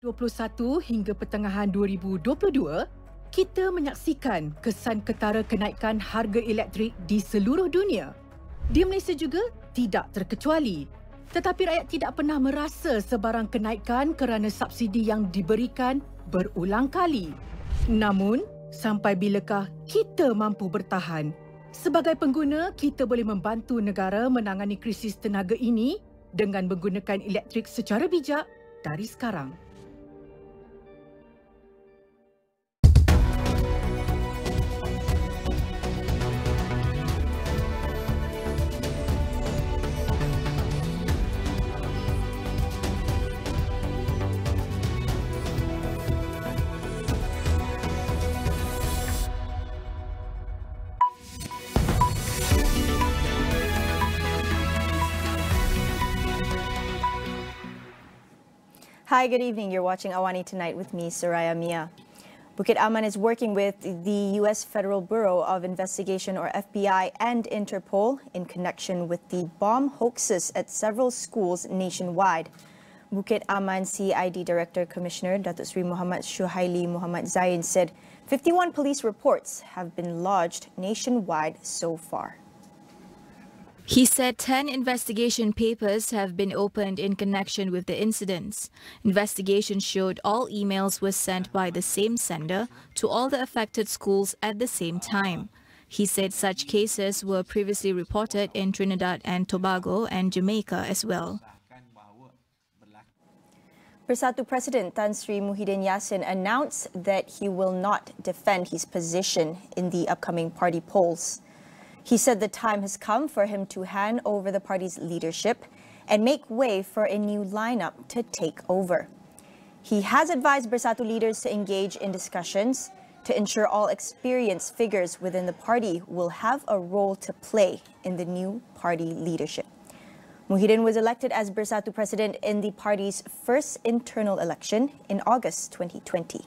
21 hingga pertengahan 2022, kita menyaksikan kesan ketara kenaikan harga elektrik di seluruh dunia. Di Malaysia juga tidak terkecuali. Tetapi rakyat tidak pernah merasa sebarang kenaikan kerana subsidi yang diberikan berulang kali. Namun, sampai bilakah kita mampu bertahan? Sebagai pengguna, kita boleh membantu negara menangani krisis tenaga ini dengan menggunakan elektrik secara bijak dari sekarang. Hi, good evening. You're watching AWANI Tonight with me, Saraya Mia. Bukit Aman is working with the U.S. Federal Bureau of Investigation, or FBI, and Interpol in connection with the bomb hoaxes at several schools nationwide. Bukit Aman CID Director Commissioner Datuk Seri Muhammad Shuhaili Muhammad Zain said 51 police reports have been lodged nationwide so far. He said 10 investigation papers have been opened in connection with the incidents. Investigations showed all emails were sent by the same sender to all the affected schools at the same time. He said such cases were previously reported in Trinidad and Tobago and Jamaica as well. Bersatu President Tan Sri Muhyiddin Yassin announced that he will not defend his position in the upcoming party polls. He said the time has come for him to hand over the party's leadership and make way for a new lineup to take over. He has advised Bersatu leaders to engage in discussions to ensure all experienced figures within the party will have a role to play in the new party leadership. Muhyiddin was elected as Bersatu President in the party's first internal election in August 2020.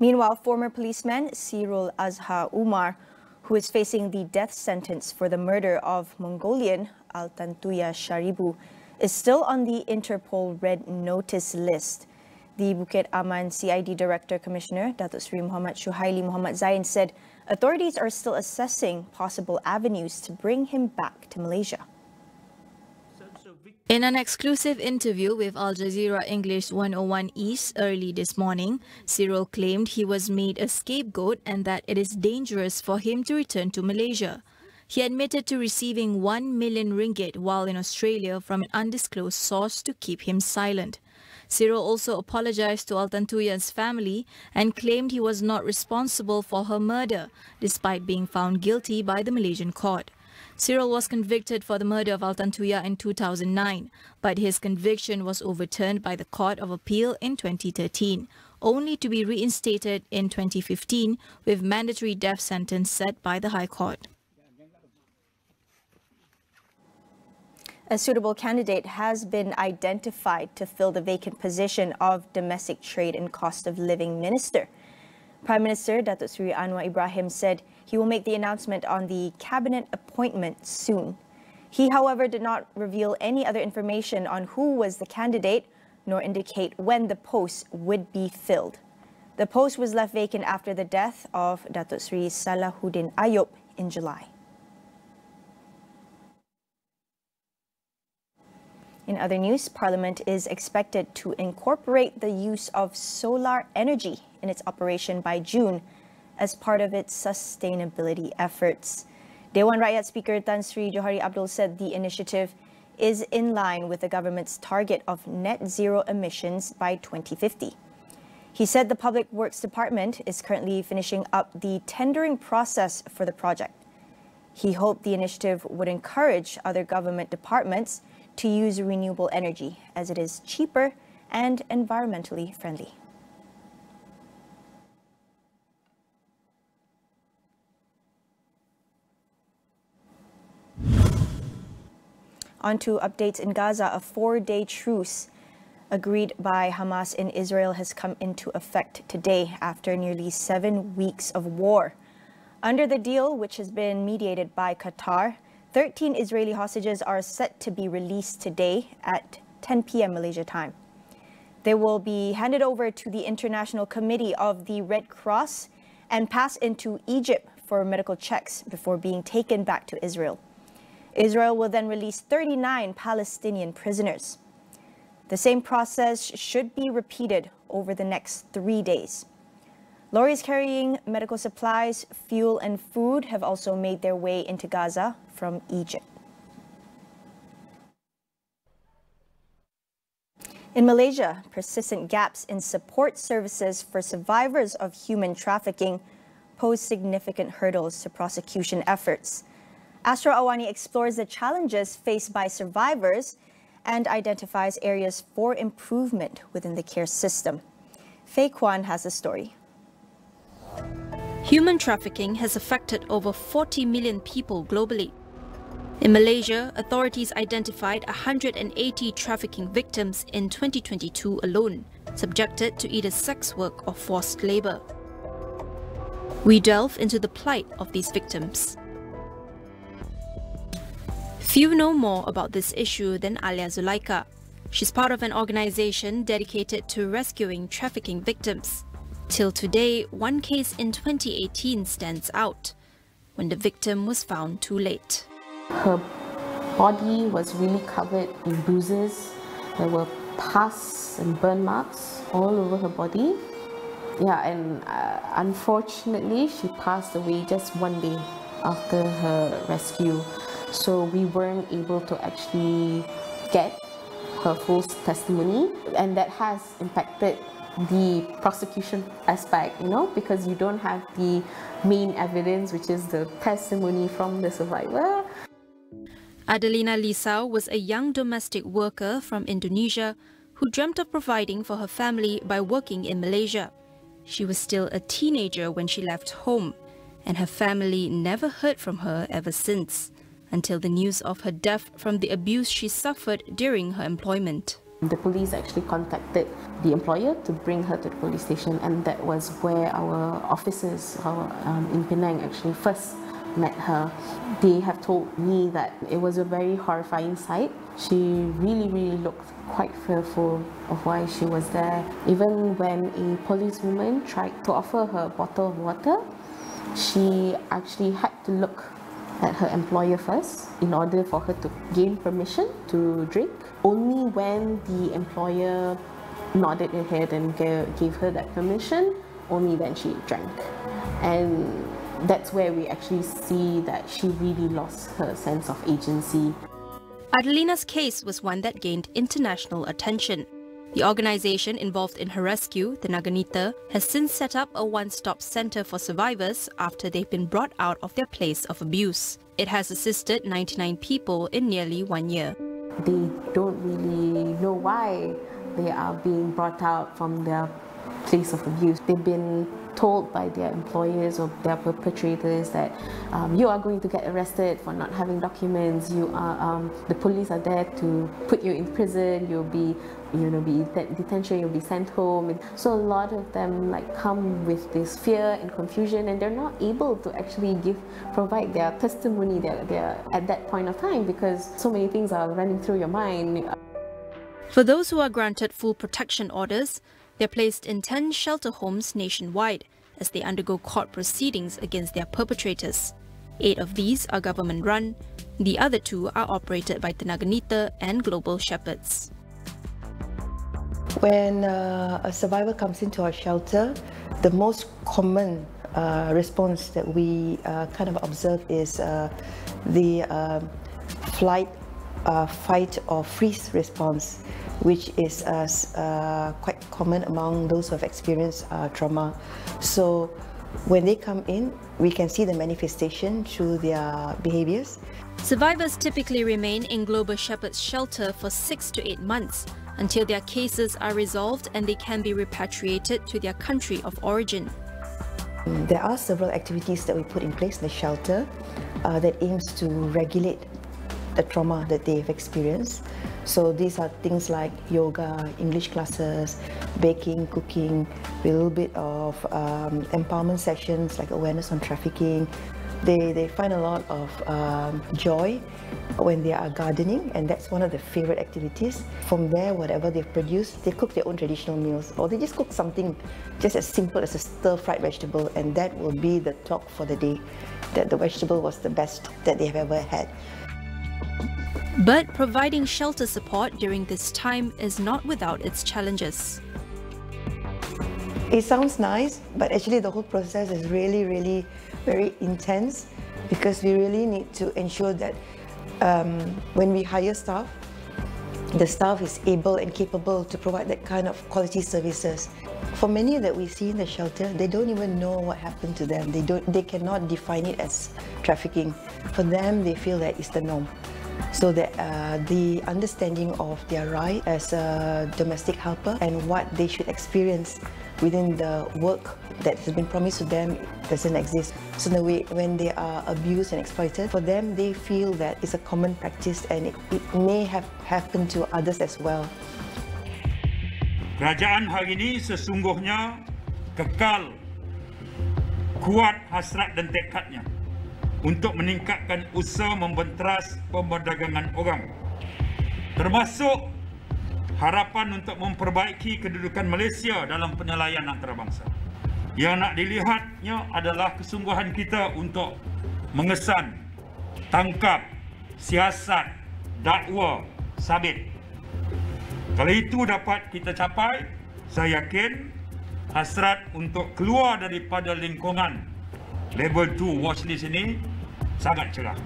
Meanwhile, former policeman Sirul Azhar Umar, who is facing the death sentence for the murder of Mongolian Altantuya Sharibu, is still on the Interpol Red Notice list. The Bukit Aman CID Director Commissioner Datuk Seri Muhammad Shuhaili Muhammad Zain said authorities are still assessing possible avenues to bring him back to Malaysia. In an exclusive interview with Al Jazeera English 101 East early this morning, Cyril claimed he was made a scapegoat and that it is dangerous for him to return to Malaysia. He admitted to receiving 1 million ringgit while in Australia from an undisclosed source to keep him silent. Cyril also apologized to Altantuya's family and claimed he was not responsible for her murder, despite being found guilty by the Malaysian court. Cyril was convicted for the murder of Altantuya in 2009, but his conviction was overturned by the Court of Appeal in 2013, only to be reinstated in 2015 with mandatory death sentence set by the High Court. A suitable candidate has been identified to fill the vacant position of Domestic Trade and Cost of Living Minister. Prime Minister Datuk Seri Anwar Ibrahim said he will make the announcement on the cabinet appointment soon. He, however, did not reveal any other information on who was the candidate, nor indicate when the post would be filled. The post was left vacant after the death of Datuk Seri Salahuddin Ayub in July. In other news, Parliament is expected to incorporate the use of solar energy in its operation by June as part of its sustainability efforts. Dewan Rakyat Speaker Tan Sri Johari Abdul said the initiative is in line with the government's target of net zero emissions by 2050. He said the Public Works Department is currently finishing up the tendering process for the project. He hoped the initiative would encourage other government departments to use renewable energy as it is cheaper and environmentally friendly. On to updates in Gaza. A 4-day truce agreed by Hamas in Israel has come into effect today after nearly 7 weeks of war. Under the deal, which has been mediated by Qatar, 13 Israeli hostages are set to be released today at 10 p.m. Malaysia time. They will be handed over to the International Committee of the Red Cross and pass into Egypt for medical checks before being taken back to Israel. Israel will then release 39 Palestinian prisoners. The same process should be repeated over the next 3 days. Lorries carrying medical supplies, fuel and food have also made their way into Gaza from Egypt. In Malaysia, persistent gaps in support services for survivors of human trafficking pose significant hurdles to prosecution efforts. Astro AWANI explores the challenges faced by survivors and identifies areas for improvement within the care system. Faye Kwan has the story. Human trafficking has affected over 40 million people globally. In Malaysia, authorities identified 180 trafficking victims in 2022 alone, subjected to either sex work or forced labor. We delve into the plight of these victims. Few know more about this issue than Alia Zulaika. She's part of an organization dedicated to rescuing trafficking victims. Till today, one case in 2018 stands out, when the victim was found too late. Her body was really covered in bruises. There were pus and burn marks all over her body. Yeah, and unfortunately, she passed away just one day after her rescue. So we weren't able to actually get her full testimony, and that has impacted the prosecution aspect, because you don't have the main evidence, which is the testimony from the survivor. Adelina Lisau was a young domestic worker from Indonesia who dreamt of providing for her family by working in Malaysia. She was still a teenager when she left home, and her family never heard from her ever since, until the news of her death from the abuse she suffered during her employment. The police actually contacted the employer to bring her to the police station, and that was where our officers in Penang actually first met her. They have told me that it was a very horrifying sight. She really looked quite fearful of why she was there. Even when a policewoman tried to offer her a bottle of water, she actually had to look at her employer first in order for her to gain permission to drink. Only when the employer nodded her head and gave her that permission, only then she drank. And that's where we actually see that she really lost her sense of agency. Adelina's case was one that gained international attention. The organization involved in her rescue, the Naganita, has since set up a one-stop center for survivors after they've been brought out of their place of abuse. It has assisted 99 people in nearly 1 year. They don't really know why they are being brought out from their place of abuse. They've been told by their employers or their perpetrators that you are going to get arrested for not having documents. The police are there to put you in prison. You'll be detention. You'll be sent home. So a lot of them come with this fear and confusion, and they're not able to actually provide their testimony at that point of time, because so many things are running through your mind. For those who are granted full protection orders, they're placed in 10 shelter homes nationwide as they undergo court proceedings against their perpetrators. 8 of these are government-run. The other 2 are operated by Tenaganita and Global Shepherds. When a survivor comes into our shelter, the most common response that we observe is the fight or freeze response, which is quite common among those who have experienced trauma. So when they come in, we can see the manifestation through their behaviors. Survivors typically remain in Global Shepherd's shelter for 6 to 8 months until their cases are resolved and they can be repatriated to their country of origin. There are several activities that we put in place in the shelter that aims to regulate the trauma that they've experienced. So these are things like yoga, English classes, baking, cooking, with a little bit of empowerment sessions like awareness on trafficking, They find a lot of joy when they are gardening, and that's one of their favorite activities. From there, whatever they've produced, they cook their own traditional meals, or they just cook something just as simple as a stir-fried vegetable, and that will be the talk for the day, that the vegetable was the best that they have ever had. But providing shelter support during this time is not without its challenges. It sounds nice, but actually the whole process is really very intense, because we really need to ensure that when we hire staff, the staff is able and capable to provide that kind of quality services. For many that we see in the shelter, they don't even know what happened to them. They cannot define it as trafficking. For them, they feel that it's the norm. So that the understanding of their right as a domestic helper and what they should experience within the work that has been promised to them doesn't exist. So in a way, when they are abused and exploited, for them they feel that it's a common practice and it may have happened to others as well. Kerajaan hari ini sesungguhnya kekal kuat hasrat dan tekadnya untuk meningkatkan usaha membenteras perdagangan orang, termasuk harapan untuk memperbaiki kedudukan Malaysia dalam penyelayan antarabangsa. Yang nak dilihatnya adalah kesungguhan kita untuk mengesan, tangkap, siasat, dakwa, sabit. Kalau itu dapat kita capai, saya yakin hasrat untuk keluar daripada lingkungan Level 2 watchlist ini sangat cerah.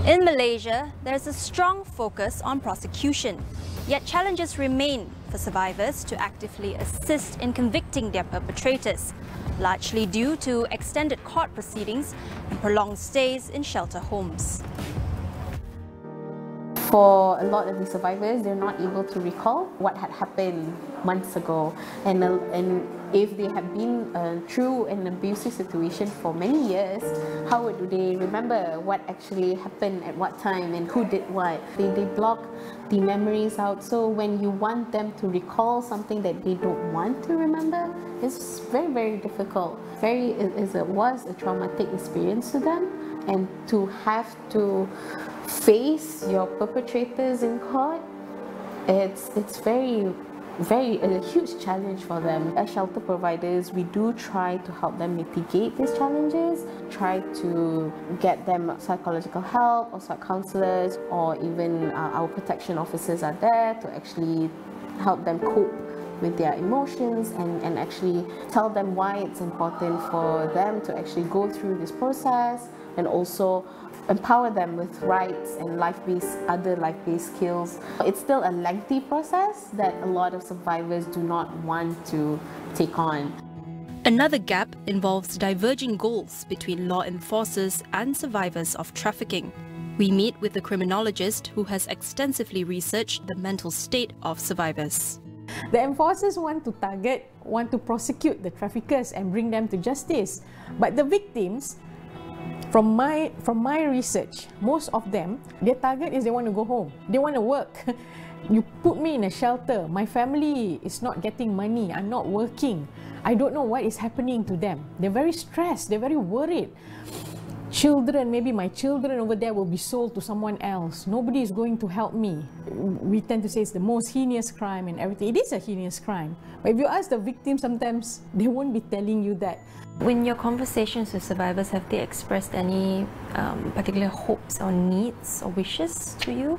In Malaysia, there's a strong focus on prosecution, yet challenges remain for survivors to actively assist in convicting their perpetrators, largely due to extended court proceedings and prolonged stays in shelter homes. For a lot of the survivors, they're not able to recall what had happened months ago, and if they have been through an abusive situation for many years, how do they remember what actually happened at what time and who did what? They block the memories out, so when you want them to recall something that they don't want to remember, it's very difficult. It was a traumatic experience to them, and to have to face your perpetrators in court, it's a huge challenge for them. As shelter providers, we do try to help them mitigate these challenges, try to get them psychological help or psych counselors, or even our protection officers are there to actually help them cope with their emotions and actually tell them why it's important for them to actually go through this process, and also empower them with rights and other life-based skills. It's still a lengthy process that a lot of survivors do not want to take on. Another gap involves diverging goals between law enforcers and survivors of trafficking. We meet with a criminologist who has extensively researched the mental state of survivors. The enforcers want to prosecute the traffickers and bring them to justice. But the victims, from my research, most of them, their target is they want to go home. They want to work. You put me in a shelter. My family is not getting money. I'm not working. I don't know what is happening to them. They're very stressed. They're very worried. Children, maybe my children over there will be sold to someone else. Nobody is going to help me. We tend to say it's the most heinous crime and everything. It is a heinous crime. But if you ask the victims, sometimes they won't be telling you that. In your conversations with survivors, have they expressed any particular hopes or needs or wishes to you?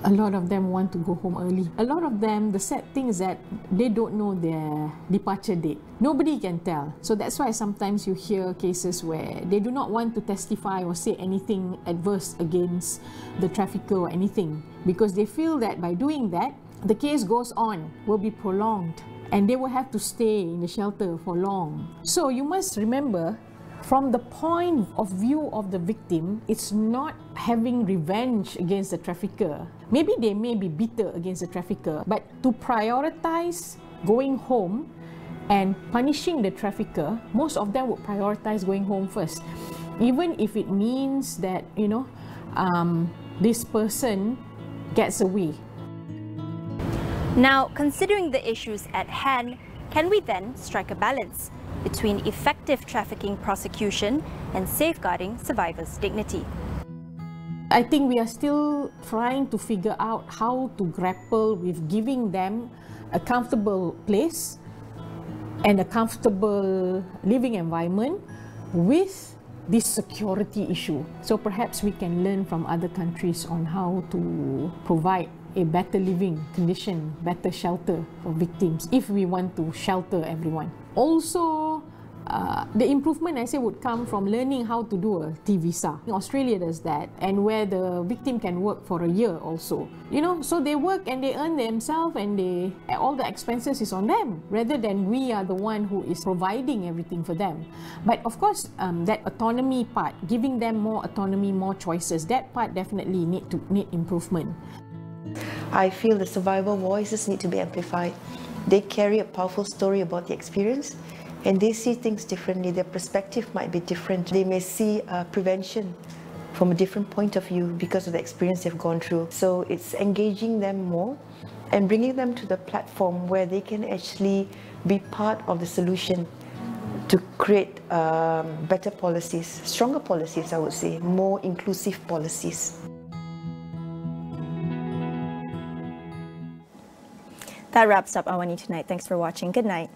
A lot of them want to go home early. A lot of them, the sad thing is that they don't know their departure date. Nobody can tell. So that's why sometimes you hear cases where they do not want to testify or say anything adverse against the trafficker or anything, because they feel that by doing that, the case goes on, will be prolonged, and they will have to stay in the shelter for long. So you must remember, from the point of view of the victim, it's not having revenge against the trafficker. Maybe they may be bitter against the trafficker, but to prioritize going home and punishing the trafficker, most of them would prioritize going home first. Even if it means that, this person gets away. Now, considering the issues at hand, can we then strike a balance? between effective trafficking prosecution and safeguarding survivors' dignity. I think we are still trying to figure out how to grapple with giving them a comfortable place and a comfortable living environment with this security issue. So perhaps we can learn from other countries on how to provide a better living condition, better shelter for victims if we want to shelter everyone. Also, the improvement, I say, would come from learning how to do a T visa. Australia does that, and where the victim can work for a year also. You know, so they work and they earn themselves, and all the expenses is on them, rather than we are the one who is providing everything for them. But of course, that autonomy part, giving them more autonomy, more choices, that part definitely need improvement. I feel the survivor voices need to be amplified. They carry a powerful story about the experience, and they see things differently. Their perspective might be different. They may see prevention from a different point of view because of the experience they've gone through. So it's engaging them more and bringing them to the platform where they can actually be part of the solution to create better policies, stronger policies, I would say, more inclusive policies. That wraps up AWANI Tonight. Thanks for watching. Good night.